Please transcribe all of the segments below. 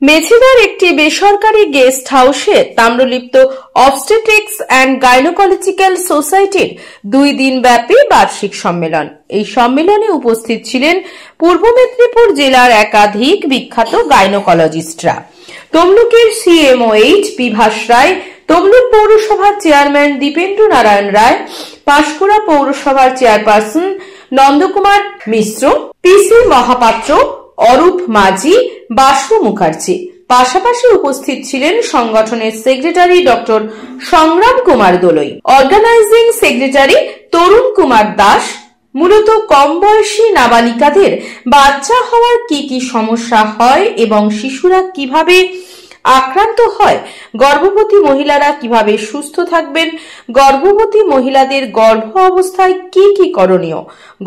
মেছেদার একটি বেসরকারি গেস্ট হাউসে তাম্রলিপ্ত অবস্টেট্রিক্স অ্যান্ড গাইনোকোলজিক্যাল সোসাইটির 2 দিন ব্যাপী বার্ষিক সম্মেলন। এই সম্মেলনে উপস্থিত ছিলেন পূর্ব মেদিনীপুর জেলার একাধিক বিখ্যাত গাইনোকোলজিস্টরা। তমলুকের CMOH বিভাস রায়, তমলুক পৌরসভার চেয়ারম্যান দীপেন্দ্র নারায়ণ রায়, পাঁশকুড়া পৌরসভার চেয়ারপারসন নন্দকুমার মিশ্র, PC মহাপাত্র, অরূপ মাঝি, বাসু মুখার্জি। পাশাপাশি উপস্থিত ছিলেন সংগঠনের সেক্রেটারি ডক্টর সংগ্রাম কুমার দোলই, অর্গানাইজিং সেক্রেটারি তরুণ কুমার দাস। মূলত কম বয়সী নাবালিকাদের বাচ্চা হওয়ার কি সমস্যা হয় এবং শিশুরা কিভাবে আক্রান্ত হয়, গর্ভবতী মহিলারা কিভাবে সুস্থ থাকবেন, গর্ভবতী মহিলাদের গর্ভ অবস্থায় কি করণীয়,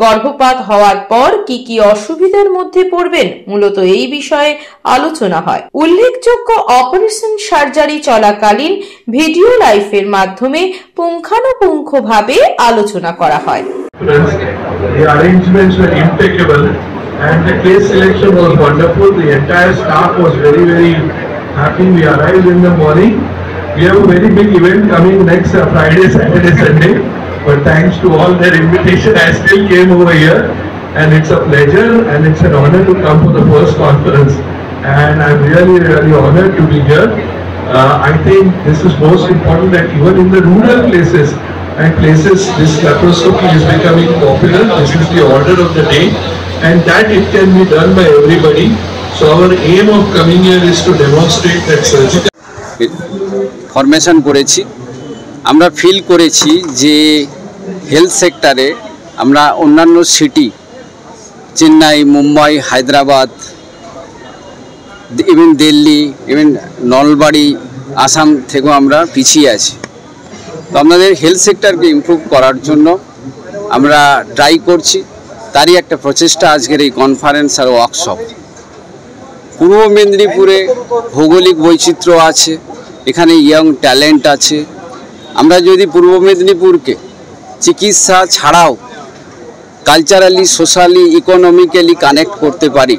গর্ভপাত হওয়ার পর কি অসুবিধার মধ্যে পড়বেন, মূলত এই বিষয়ে আলোচনা হয়। উল্লেখযোগ্য, অপারেশন সার্জারি চলাকালীন ভিডিও লাইভের মাধ্যমে পুঙ্খানুপুঙ্খভাবে আলোচনা করা হয়। The arrangements were impeccable and the case selection was wonderful. The entire staff was very happy. We arrived in the morning. We have a very big event coming next Friday, Saturday, Sunday. But thanks to all their invitation, I still came over here, and it's a pleasure and it's an honor to come for the first conference. And I'm really honored to be here. I think this is most important that even in the rural places and places, this laparoscopy is becoming popular. This is the order of the day, and that it can be done by everybody. So our aim of coming here is to demonstrate that surgical formation করেছি। আমরা feel করেছি যে health সেক্টরে আমরা অন্যান্য city, Chennai, Mumbai, Hyderabad, even Delhi, even Nalbari, Assam থেকেও আমরা পিছিয়ে আছি। তো আমাদের হেলথ সেক্টরকে ইমপ্রুভ করার জন্য আমরা ট্রাই করছি। তারই একটা প্রচেষ্টা আজকের এই কনফারেন্স আর ওয়ার্কশপ। পূর্ব মেদিনীপুরে ভৌগোলিক বৈচিত্র্য আছে, এখানে ইয়ং ট্যালেন্ট আছে। আমরা যদি পূর্ব মেদিনীপুরকে চিকিৎসা ছাড়াও কালচারালি, সোশ্যালি, ইকোনমিক্যালি কানেক্ট করতে পারি,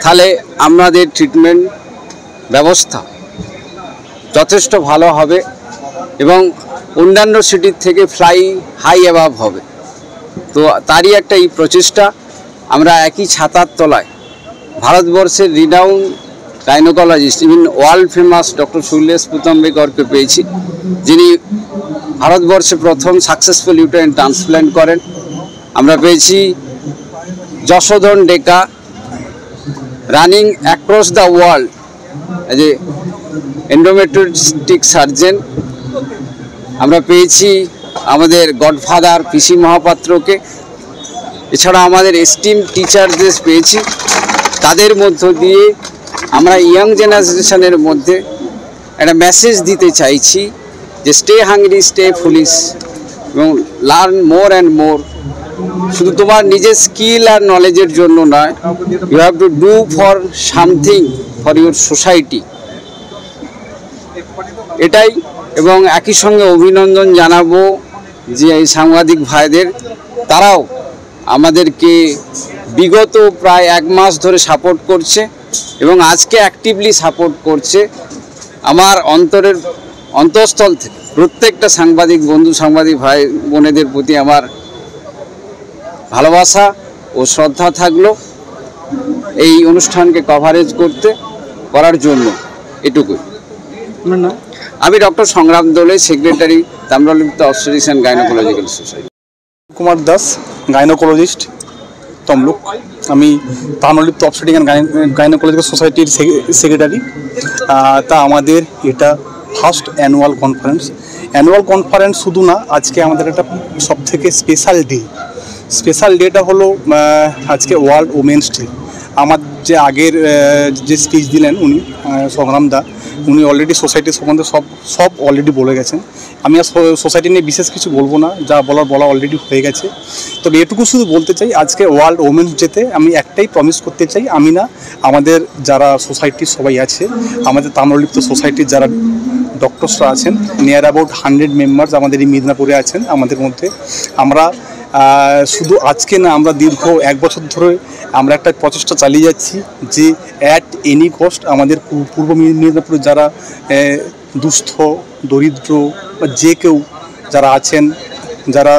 তাহলে আমাদের ট্রিটমেন্ট ব্যবস্থা যথেষ্ট ভালো হবে এবং অন্যান্য সিটির থেকে ফ্লাই হাই অ্যাভাব হবে। তো তারই একটা এই প্রচেষ্টা। আমরা একই ছাতার তলায় ভারতবর্ষের renown gynaecologist, even world famous doctor Shailesh পুতম্বেকরকে পেয়েছি, যিনি ভারতবর্ষে প্রথম সাকসেসফুল ইউটেরাইন ট্রান্সপ্ল্যান্ট করেন। আমরা পেয়েছি Yashodhan Deka, running across the world as a endometriotic surgeon. আমরা পেয়েছি আমাদের গডফাদার PC মহাপাত্রকে। এছাড়া আমাদের এস্টিম টিচারদের পেয়েছি। তাদের মধ্য দিয়ে আমরা ইয়াং জেনারেশনের মধ্যে একটা মেসেজ দিতে চাইছি যে স্টে হাংরি, স্টে ফুলিশ এবং লার্ন মোর অ্যান্ড মোর। শুধু তোমার নিজের স্কিল আর নলেজের জন্য নয়, you have to do for something for your society, এটাই। এবং একই সঙ্গে অভিনন্দন জানাবো যে এই সাংবাদিক ভাইদের, তারাও আমাদেরকে বিগত প্রায় 1 মাস ধরে সাপোর্ট করছে এবং আজকে অ্যাক্টিভলি সাপোর্ট করছে। আমার অন্তঃস্থল থেকে প্রত্যেকটা সাংবাদিক বন্ধু, সাংবাদিক ভাই বোনেদের প্রতি আমার ভালোবাসা ও শ্রদ্ধা থাকলো এই অনুষ্ঠানকে কভারেজ করার জন্য। এটুকুই। আমি doctor Sangram Dolai, secretary, Tamralipta obstetrics and gynaecological society. Kumar Das, gynaecologist, Tamluk. আমি তাম্রলিপ্ত অবস্টেট্রিক্স অ্যান্ড গাইনোকোলজিক্যাল সোসাইটির সেক্রেটারি। তা আমাদের এটা first annual conference. Annual conference শুধু না, আজকে আমাদের একটা সবথেকে স্পেশাল ডেটা হলো আজকে ওয়ার্ল্ড ওমেন্স ডে। আমার যে আগের যে স্পিচ দিলেন উনি, সংগ্রাম দা, উনি অলরেডি সোসাইটির সম্বন্ধে সব অলরেডি বলে গেছেন। আমি আর সোসাইটি নিয়ে বিশেষ কিছু বলবো না, যা বলা অলরেডি হয়ে গেছে। তবে এটুকু শুধু বলতে চাই, আজকে ওয়ার্ল্ড ওমেন্স ডেতে আমি একটাই প্রমিস করতে চাই, আমি না, আমাদের যারা সোসাইটির সবাই আছে, আমাদের তাম্রলিপ্ত সোসাইটির যারা ডক্টরসরা আছেন, নিয়ার অ্যাবাউট 100 মেম্বার্স আমাদের এই মিদনাপুরে আছেন। আমাদের মধ্যে আমরা শুধু আজকে না, আমরা দীর্ঘ 1 বছর ধরে আমরা একটা প্রচেষ্টা চালিয়ে যাচ্ছি যে অ্যাট এনি কস্ট আমাদের পূর্ব মেদিনীপুরে যারা দুস্থ, দরিদ্র বা যে কেউ যারা আছেন, যারা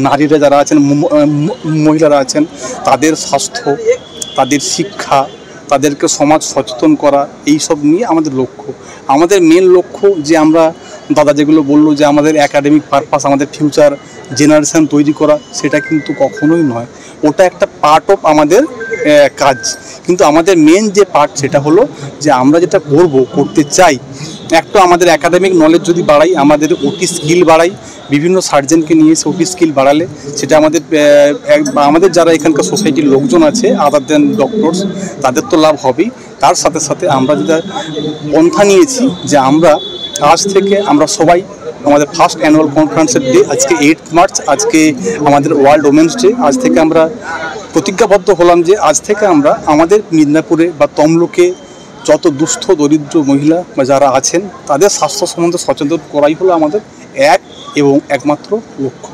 নারীরা যারা আছেন, মহিলারা আছেন, তাদের স্বাস্থ্য, তাদের শিক্ষা, তাদেরকে সমাজ সচেতন করা, এই সব নিয়ে আমাদের লক্ষ্য। আমাদের মেন লক্ষ্য যে আমরা দাদা যেগুলো বললো যে আমাদের একাডেমিক পারপাস, আমাদের ফিউচার জেনারেশান তৈরি করা, সেটা কিন্তু কখনোই নয়। ওটা একটা পার্ট অফ আমাদের কাজ, কিন্তু আমাদের মেন যে পার্ট সেটা হলো যে আমরা যেটা করতে চাই, একটা আমাদের একাডেমিক নলেজ যদি বাড়াই, আমাদের ওটি স্কিল বাড়াই, বিভিন্ন সার্জেনকে নিয়ে এসে ওটি স্কিল বাড়ালে সেটা আমাদের যারা এখানকার সোসাইটির লোকজন আছে আদার দেন ডক্টরস, তাদের তো লাভ হবেই। তার সাথে সাথে আমরা যেটা পন্থা নিয়েছি যে আমরা আজ থেকে আমরা সবাই আমাদের ফার্স্ট অ্যানুয়াল কনফারেন্সের ডে, আজকে 8 মার্চ, আজকে আমাদের ওয়ার্ল্ড ওমেন্স ডে। আজ থেকে আমরা প্রতিজ্ঞাবদ্ধ হলাম যে আজ থেকে আমরা আমাদের মিদনাপুরে বা তমলুকে যত দুস্থ দরিদ্র মহিলা বা যারা আছেন তাদের স্বাস্থ্য সম্বন্ধে সচেতন করাই হলো আমাদের এক এবং একমাত্র লক্ষ্য।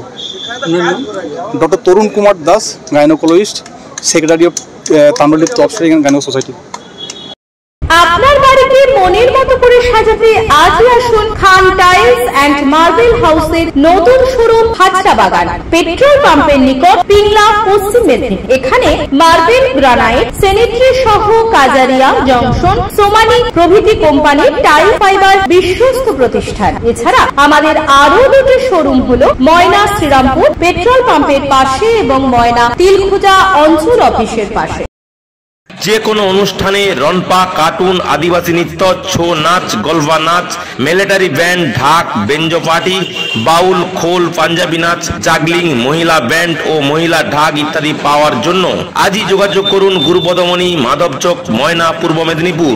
Doctor Tarun Kumar Das, gynaecologist, secretary of Tamralipta obstetric and gynae society. আপনার বাড়িকে মনের মতো করে সাজাতে আজই আসুন খান টাইলস অ্যান্ড মার্বেল হাউসের নতুন শোরুম হাজরা বাগান, পেট্রোল পাম্পের নিকট, পিংলা, পশ্চিম মেদিনীপুর। এখানে মার্বেল, গ্রানাইট, স্যানিটারি সহ কাজারিয়া, জংশন, সোমানি প্রভৃতি কোম্পানির টাইল ফাইবার বিশ্বস্ত প্রতিষ্ঠান। এছাড়া আমাদের আরো দুটি শোরুম হলো ময়না শ্রীরামপুর পেট্রোল পাম্পের পাশে এবং ময়না তিলখুজা অঞ্চল অফিসের পাশে। যে কোনো অনুষ্ঠানে রনপা, কার্টুন, আদিবাসী নৃত্য, ছৌ নাচ, গলফা নাচ, মিলিটারি ব্যান্ড, ঢাক, বেঞ্জো পার্টি, বাউল, খোল, পাঞ্জাবি নাচ, জাগলিং, মহিলা ব্যান্ড ও মহিলা ঢাক ইত্যাদি পাওয়ার জন্য আজই যোগাযোগ করুন গুরুপদমণি, মাধবচক, ময়না, পূর্ব মেদিনীপুর।